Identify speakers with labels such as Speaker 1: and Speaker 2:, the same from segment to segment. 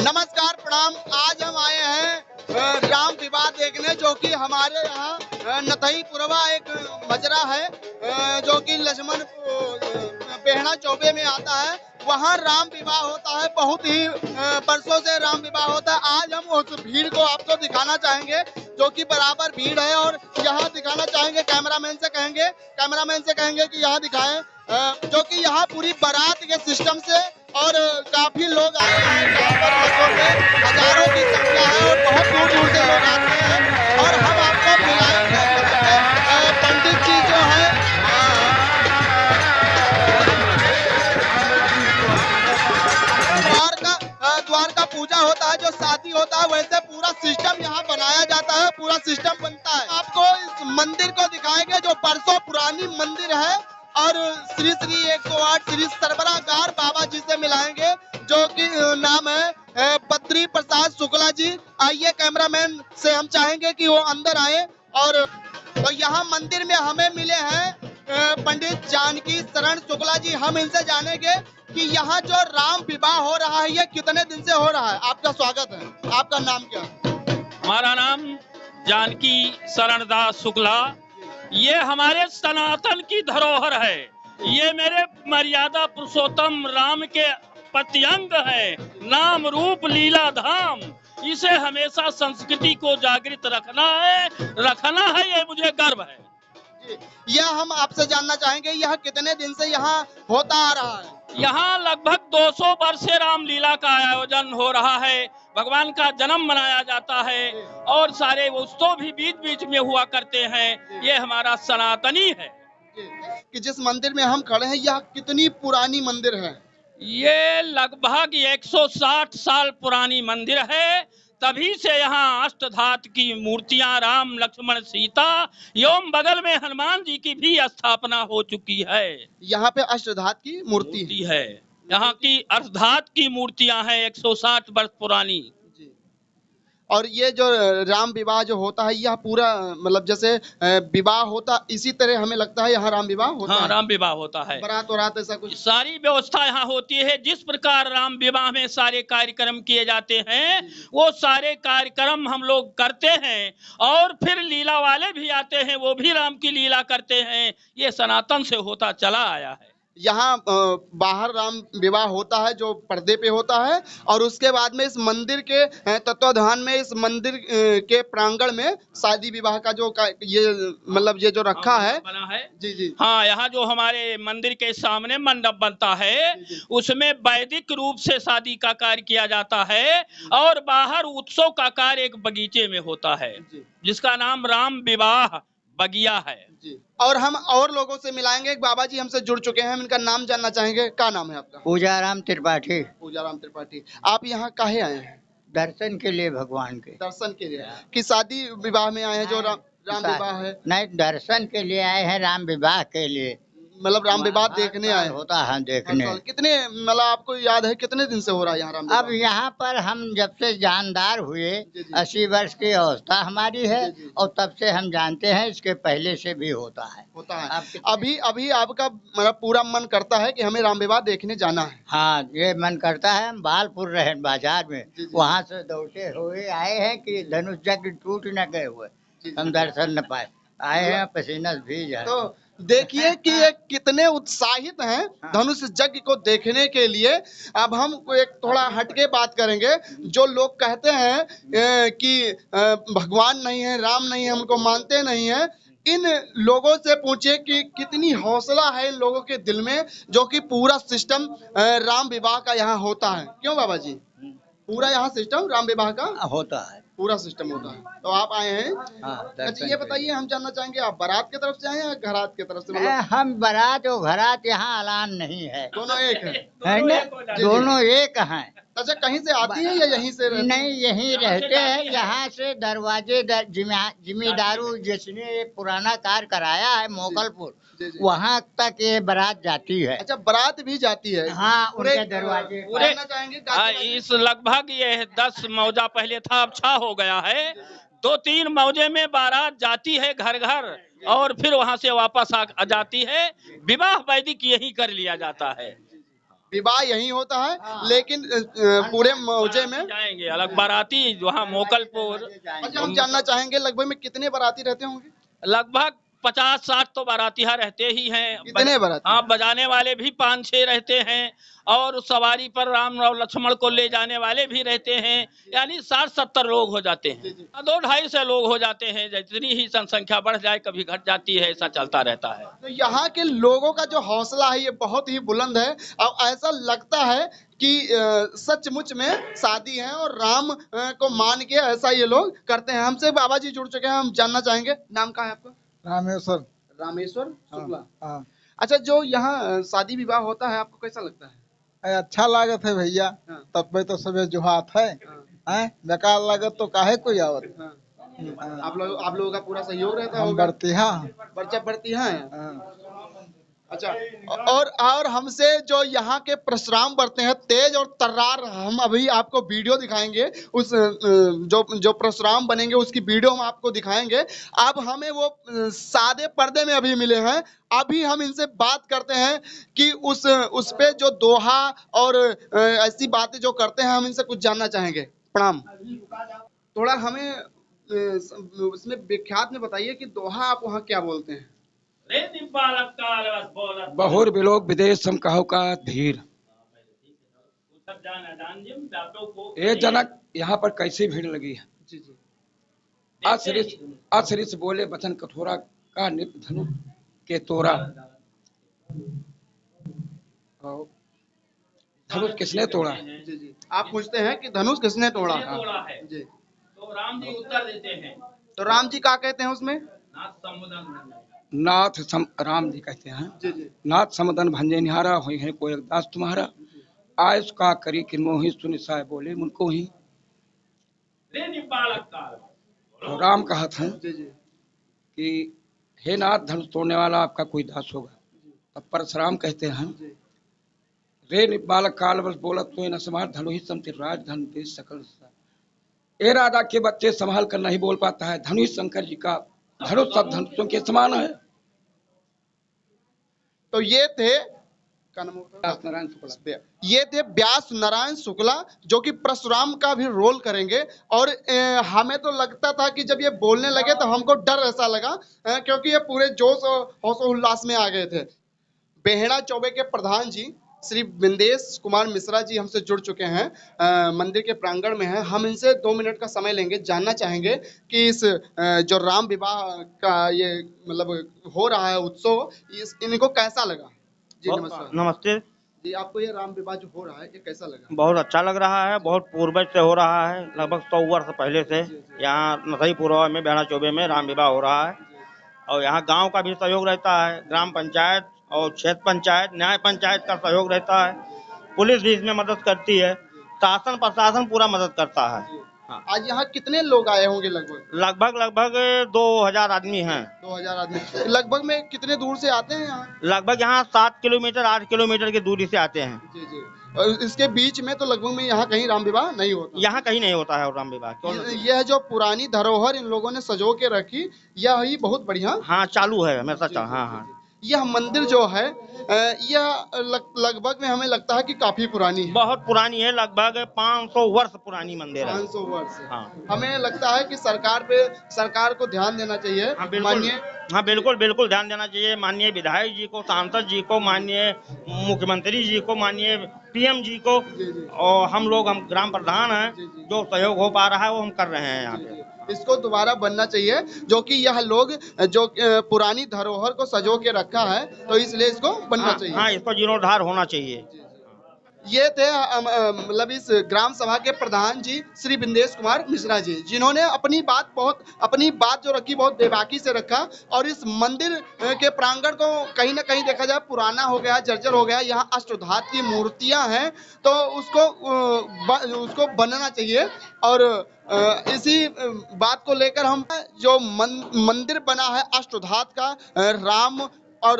Speaker 1: नमस्कार प्रणाम। आज हम आए हैं राम विवाह देखने, जो कि हमारे यहाँ नथई पुरवा एक मजरा है जो कि लक्ष्मण बेहड़ा चौबे में आता है। वहाँ राम विवाह होता है, बहुत ही बरसों से राम विवाह होता है। आज हम उस भीड़ को आपको दिखाना चाहेंगे, जो कि बराबर भीड़ है, और यहाँ दिखाना चाहेंगे। कैमरामैन से कहेंगे कि यहाँ दिखाएं, जो कि यहाँ पूरी बारात के सिस्टम से और काफी लोग आए हैं। यहाँ पर लगभग हजारों की संख्या है और बहुत दूर दूर से लोग आते हैं। और हम आपको मिलाएंगे पंडित जी जो है द्वार का पूजा होता है, जो शादी होता है वैसे पूरा सिस्टम यहाँ बनाया जाता है, पूरा सिस्टम बनता है। आपको इस मंदिर को दिखाएंगे, जो बरसों पुरानी मंदिर है। और श्री 108 श्री सरबराहगार बाबा जी से मिलाएंगे, जो कि नाम है बद्री प्रसाद शुक्ला जी। आइए, कैमरामैन से हम चाहेंगे कि वो अंदर आए। और तो यहाँ मंदिर में हमें मिले हैं पंडित जानकी शरण शुक्ला जी। हम इनसे जानेंगे कि यहाँ जो राम विवाह हो रहा है, ये कितने दिन से हो रहा है। आपका स्वागत है। आपका नाम क्या है?
Speaker 2: हमारा नाम जानकी शरण दास शुक्ला। ये हमारे सनातन की धरोहर है। ये मेरे मर्यादा पुरुषोत्तम राम के प्रत्यंग है। नाम रूप लीला धाम, इसे हमेशा संस्कृति को जागृत रखना है। ये मुझे गर्व है।
Speaker 1: यह हम आपसे जानना चाहेंगे, यह कितने दिन से यहाँ होता आ रहा है?
Speaker 2: यहाँ लगभग 200 वर्ष से रामलीला का आयोजन हो रहा है। भगवान का जन्म मनाया जाता है और सारे उत्सव भी बीच बीच में हुआ करते हैं। ये हमारा सनातनी है।
Speaker 1: कि जिस मंदिर में हम खड़े हैं, यह कितनी पुरानी मंदिर है?
Speaker 2: ये लगभग 160 साल पुरानी मंदिर है। तभी से यहाँ अष्टधातु की मूर्तियां, राम लक्ष्मण सीता एवं बगल में हनुमान जी की भी स्थापना हो चुकी है।
Speaker 1: यहाँ पे अष्टधातु की मूर्ति
Speaker 2: है। यहाँ की अष्टधातु की मूर्तियां हैं 160 वर्ष पुरानी।
Speaker 1: और ये जो राम विवाह जो होता है, यह पूरा मतलब जैसे विवाह होता, इसी तरह हमें लगता है यहाँ राम विवाह होता है।
Speaker 2: राम विवाह होता है।
Speaker 1: बारात वरात ऐसा कुछ
Speaker 2: सारी व्यवस्था यहाँ होती है। जिस प्रकार राम विवाह में सारे कार्यक्रम किए जाते हैं, वो सारे कार्यक्रम हम लोग करते हैं। और फिर लीला वाले भी आते हैं, वो भी राम की लीला करते हैं। ये सनातन से होता चला आया है।
Speaker 1: यहाँ बाहर राम विवाह होता है, जो पर्दे पे होता है, और उसके बाद में इस मंदिर के तत्वाधान में, इस मंदिर के प्रांगण में शादी विवाह का जो ये मतलब ये जो रखा है
Speaker 2: बना है।
Speaker 1: जी जी
Speaker 2: हाँ, यहाँ जो हमारे मंदिर के सामने मंडप बनता है, उसमें वैदिक रूप से शादी का कार्य किया जाता है। और बाहर उत्सव का कार्य एक बगीचे में होता है, जिसका नाम राम विवाह बगिया है
Speaker 1: जी। और हम और लोगों से मिलाएंगे। एक बाबा जी हमसे जुड़ चुके हैं, हम इनका नाम जानना चाहेंगे। क्या नाम है आपका?
Speaker 3: पूजाराम त्रिपाठी।
Speaker 1: पूजाराम त्रिपाठी। आप यहाँ काहे आए हैं?
Speaker 3: दर्शन के लिए, भगवान के
Speaker 1: दर्शन के लिए। कि शादी विवाह में आए हैं जो राम विवाह है?
Speaker 3: नहीं, दर्शन के लिए आए हैं, राम विवाह के लिए।
Speaker 1: मतलब राम विवाह देखने आए
Speaker 3: होता है देखने।
Speaker 1: कितने मतलब आपको याद है कितने दिन से हो रहा है यहाँ राम विवाह?
Speaker 3: अब यहाँ पर हम जब से जानदार हुए, 80 वर्ष की अवस्था हमारी है। और तब से हम जानते हैं, इसके पहले से भी होता है।
Speaker 1: अभी आपका मतलब पूरा मन करता है कि हमें राम विवाह देखने जाना है?
Speaker 3: हाँ, ये मन करता है। हम बालपुर रहे बाजार में, वहाँ से दौड़ते हुए आए हैं कि धनुष यज्ञ टूट न गए हुए, हम दर्शन न पाए, आए हैं पसीना भीज है।
Speaker 1: तो देखिए कि ये कितने उत्साहित हैं धनुष यज्ञ को देखने के लिए। अब हम एक थोड़ा हटके बात करेंगे। जो लोग कहते हैं कि भगवान नहीं है, राम नहीं है, हमको मानते नहीं है, इन लोगों से पूछिए कि कितनी हौसला है इन लोगों के दिल में, जो कि पूरा सिस्टम राम विवाह का यहाँ होता है। क्यों बाबा जी? पूरा यहाँ सिस्टम राम विवाह का होता है, पूरा सिस्टम होता है। तो आप आए हैं। अच्छा, ये बताइए, हम जानना चाहेंगे, आप बारात की तरफ से आए हैं, घरात की तरफ से? मतलब
Speaker 3: हम बारात और घरात यहाँ ऐलान नहीं है,
Speaker 1: दोनों एक है
Speaker 3: दोनों एक हैं।
Speaker 1: अच्छा, कहीं से आती है या यहीं से?
Speaker 3: नहीं, यहीं रहते हैं। यहाँ से दरवाजे जिम्मेदारू जिसने पुराना कार्य कराया है मोगलपुर, वहाँ तक ये बारात जाती है।
Speaker 1: अच्छा, बारात भी जाती है?
Speaker 3: हाँ, उनके दरवाजे
Speaker 2: पूरे। इस लगभग ये 10 मौजा पहले था, अब 6 हो गया है। 2-3 मौजे में बारात जाती है घर घर, और फिर वहाँ से वापस आ जाती है। विवाह वैदिक यही कर लिया जाता है।
Speaker 1: विवाह यही होता है, लेकिन पूरे मौजे में
Speaker 2: जाएंगे अलग बाराती वहाँ मोकलपुर।
Speaker 1: अच्छा, हम जानना चाहेंगे लगभग में कितने बाराती रहते होंगे?
Speaker 2: लगभग 50-60 तो बारातिया रहते ही हैं।
Speaker 1: कितने बाराती?
Speaker 2: हाँ, बजाने वाले भी 5-6 रहते हैं और सवारी पर राम और लक्ष्मण को ले जाने वाले भी रहते हैं, यानी 60-70 लोग हो जाते हैं। 200-250 लोग हो जाते हैं, जितनी ही जनसंख्या बढ़ जाए कभी घट जाती है, ऐसा चलता रहता है।
Speaker 1: तो यहाँ के लोगों का जो हौसला है ये बहुत ही बुलंद है और ऐसा लगता है कि सचमुच में शादी है और राम को मान के ऐसा ये लोग करते हैं। हमसे बाबा जी जुड़ चुके हैं, हम जानना चाहेंगे, नाम क्या है आपका?
Speaker 4: रामेश्वर।
Speaker 1: रामेश्वर शुक्ला।
Speaker 4: हाँ।
Speaker 1: अच्छा, जो यहाँ शादी विवाह होता है आपको कैसा लगता है?
Speaker 4: अच्छा लागत है भैया।
Speaker 1: हाँ।
Speaker 4: तब पे तो सब जुहात है। हैं? बेकार लागत तो काहे कोई आवत।
Speaker 1: हाँ। आप लोगों का पूरा सहयोग रहता
Speaker 4: हम
Speaker 1: होगा?
Speaker 4: बरतिहा।
Speaker 1: पर्चा बढ़ती है।
Speaker 4: हाँ।
Speaker 1: अच्छा, और हमसे जो यहाँ के परशुराम बढ़ते हैं तेज और तर्रार, हम अभी आपको वीडियो दिखाएंगे। उस जो परशुराम बनेंगे उसकी वीडियो हम आपको दिखाएंगे। अब हमें वो सादे पर्दे में अभी मिले हैं, अभी हम इनसे बात करते हैं कि उस पे जो दोहा और ऐसी बातें जो करते हैं, हम इनसे कुछ जानना चाहेंगे। प्रणाम। थोड़ा हमें उसमें विख्यात में बताइए कि दोहा आप वहाँ क्या बोलते हैं?
Speaker 5: बहुर बिलोक विदेश सम कहु का धीर। ये जनक यहाँ पर कैसी भीड़ लगी है।
Speaker 1: जी जी।
Speaker 5: असरिस बोले बचन कठोरा का निप धनु के तोरा। धनुष किसने तोड़ा?
Speaker 1: जी जी। आप पूछते हैं कि धनुष किसने तोड़ा?
Speaker 2: है
Speaker 1: जी।
Speaker 2: तो राम जी उत्तर देते हैं,
Speaker 1: तो राम जी क्या कहते हैं उसमें?
Speaker 5: राम जी कहते हैं,
Speaker 1: जी जी।
Speaker 5: नाथ समुदन भंजे निहारा हुई है कोई दास तुम्हारा। आयुष का करी किन्मो ही सुनिसाय बोले मुनको ही। तो राम कहा था
Speaker 1: जी जी।
Speaker 5: कि हे नाथ, धनुष तोड़ने वाला आपका कोई दास होगा। तब परशुराम कहते हैं, रे बालक काल बस बोलत तो न समार धनु ही समतिर राज धन देश सकल। ए राजा के बच्चे संभाल कर नहीं बोल पाता है, धनु शंकर जी का धनुष सब धनुषों के समान है।
Speaker 1: तो ये थे
Speaker 5: नारायण शुक्ला।
Speaker 1: ये थे व्यास नारायण शुक्ला, जो कि परशुराम का भी रोल करेंगे। और हमें तो लगता था कि जब ये बोलने लगे तो हमको डर ऐसा लगा, क्योंकि ये पूरे जोश और हौसला उल्लास में आ गए थे। बेहड़ा चौबे के प्रधान जी श्री बिंदेश कुमार मिश्रा जी हमसे जुड़ चुके हैं, मंदिर के प्रांगण में हैं। हम इनसे 2 मिनट का समय लेंगे, जानना चाहेंगे कि इस जो राम विवाह का ये मतलब हो रहा है उत्सव, इनको कैसा लगा। जी नमस्कार।
Speaker 6: नमस्ते
Speaker 1: जी, आपको ये राम विवाह जो हो रहा है ये कैसा लगा?
Speaker 6: बहुत अच्छा लग रहा है, बहुत पूर्वज से हो रहा है, लगभग 100 वर्ष पहले से यहाँ नथई पुरवा में बेहड़ा चौबे में राम विवाह हो रहा है। और यहाँ गांव का भी सहयोग रहता है, ग्राम पंचायत और क्षेत्र पंचायत, न्याय पंचायत का सहयोग रहता है, पुलिस भी इसमें मदद करती है, शासन प्रशासन पूरा मदद करता है। हाँ।
Speaker 1: आज यहाँ कितने लोग आए होंगे?
Speaker 6: लगभग 2000 आदमी हैं।
Speaker 1: 2000 आदमी। लगभग में कितने दूर से आते हैं यहाँ?
Speaker 6: लगभग यहाँ 7 किलोमीटर 8 किलोमीटर की दूरी से आते हैं।
Speaker 1: जी जी। और इसके बीच में तो लगभग में यहाँ कहीं राम विवाह नहीं होता?
Speaker 6: यहाँ कहीं नहीं होता है राम विवाह।
Speaker 1: यह जो पुरानी धरोहर इन लोगों ने सजो के रखी, यह ही बहुत बढ़िया।
Speaker 6: हाँ, चालू है हमेशा। हाँ।
Speaker 1: यह मंदिर जो है यह लगभग में हमें लगता है कि काफी पुरानी है।
Speaker 6: बहुत पुरानी है, लगभग 500 वर्ष पुरानी मंदिर है।
Speaker 1: 500 वर्ष।
Speaker 6: हाँ।
Speaker 1: हमें लगता है कि सरकार को ध्यान देना चाहिए।
Speaker 6: हाँ बिल्कुल ध्यान देना चाहिए। माननीय विधायक जी को, सांसद जी को, माननीय मुख्यमंत्री जी को, माननीय PM जी को, और हम ग्राम प्रधान हैं, जो सहयोग हो पा रहा है वो हम कर रहे हैं यहाँ पे।
Speaker 1: इसको दोबारा बनना चाहिए, जो कि यह लोग जो पुरानी धरोहर को सजो के रखा है, तो इसलिए इसको बनना चाहिए।
Speaker 6: हाँ, इसको जीर्णोद्धार होना चाहिए।
Speaker 1: ये थे मतलब इस ग्राम सभा के प्रधान जी श्री बिंदेश कुमार मिश्रा जी, जिन्होंने अपनी बात जो रखी बहुत बेबाकी से रखा। और इस मंदिर के प्रांगण को कहीं ना कहीं देखा जाए पुराना हो गया, जर्जर हो गया। यहाँ अष्टधातु की मूर्तियां हैं, तो उसको बनना चाहिए। और इसी बात को लेकर हम जो मंदिर बना है अष्टधातु का, राम और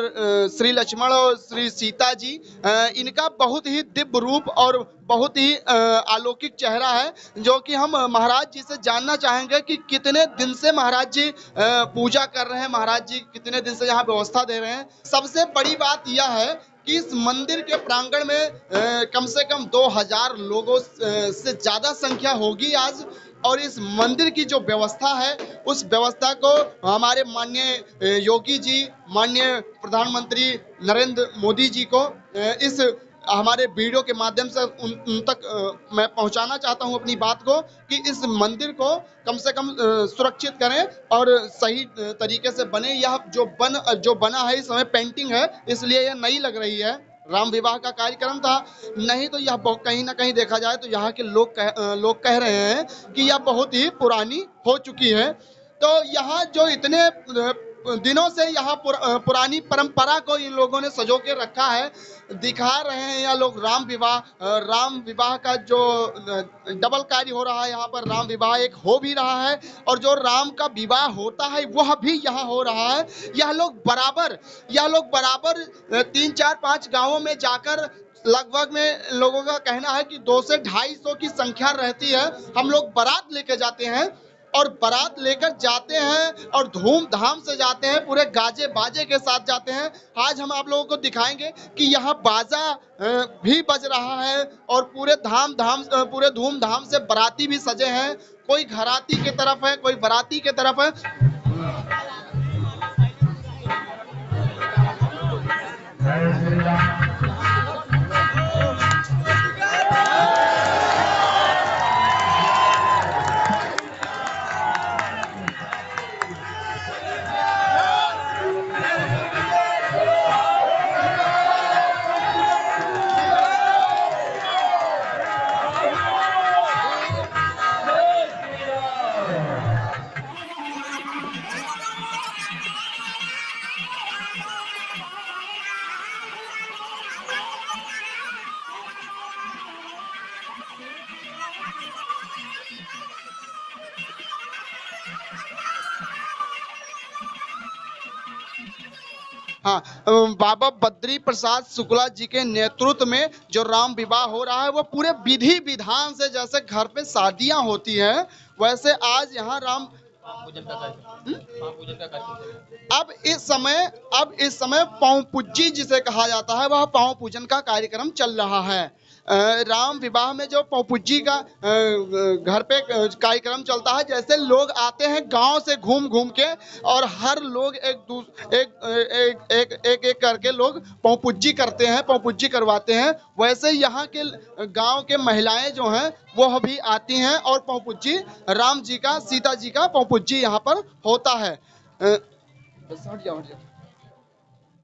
Speaker 1: श्री लक्ष्मण और श्री सीता जी, इनका बहुत ही दिव्य रूप और बहुत ही अलौकिक चेहरा है, जो कि हम महाराज जी से जानना चाहेंगे कि कितने दिन से महाराज जी पूजा कर रहे हैं, महाराज जी कितने दिन से यहाँ व्यवस्था दे रहे हैं। सबसे बड़ी बात यह है कि इस मंदिर के प्रांगण में कम से कम 2000 लोगों से ज्यादा संख्या होगी आज। और इस मंदिर की जो व्यवस्था है उस व्यवस्था को हमारे माननीय योगी जी, माननीय प्रधानमंत्री नरेंद्र मोदी जी को इस हमारे वीडियो के माध्यम से उन तक मैं पहुंचाना चाहता हूं अपनी बात को, कि इस मंदिर को कम से कम सुरक्षित करें और सही तरीके से बने। यह जो बना है इस समय पेंटिंग है, इसलिए यह नई लग रही है। राम विवाह का कार्यक्रम था, नहीं तो यह कहीं ना कहीं देखा जाए तो यहाँ के लोग कह रहे हैं कि यह बहुत ही पुरानी हो चुकी है। तो यहाँ जो इतने दिनों से यहाँ पुरानी परंपरा को इन लोगों ने सजो के रखा है, दिखा रहे हैं यह लोग राम विवाह का जो डबल कार्य हो रहा है यहाँ पर। राम विवाह एक हो भी रहा है और जो राम का विवाह होता है वह भी यहाँ हो रहा है। यह लोग बराबर 3, 4, 5 गांवों में जाकर लगभग में लोगों का कहना है कि 200 से 250 की संख्या रहती है। हम लोग बारात लेके जाते हैं और बारात लेकर जाते हैं और धूमधाम से जाते हैं, पूरे गाजे बाजे के साथ जाते हैं। आज हम आप लोगों को दिखाएंगे कि यहाँ बाजा भी बज रहा है और पूरे धूमधाम से बाराती भी सजे हैं। कोई घराती के तरफ है, कोई बाराती के तरफ है। हाँ, बाबा बद्री प्रसाद शुक्ला जी के नेतृत्व में जो राम विवाह हो रहा है वो पूरे विधि विधान से, जैसे घर पे शादियां होती हैं वैसे आज यहाँ राम अब इस समय पाँव पूजी जिसे कहा जाता है वह पाँव पूजन का कार्यक्रम चल रहा है। राम विवाह में जो पाँव पूजी का घर पे कार्यक्रम चलता है, जैसे लोग आते हैं गांव से घूम घूम के और हर लोग एक करके लोग पाँव पूजी करते हैं, पाँव पूजी करवाते हैं, वैसे यहाँ के गांव के महिलाएं जो हैं वो भी आती हैं और पाँव पूजी राम जी का, सीता जी का पाँव पूजी यहाँ पर होता है।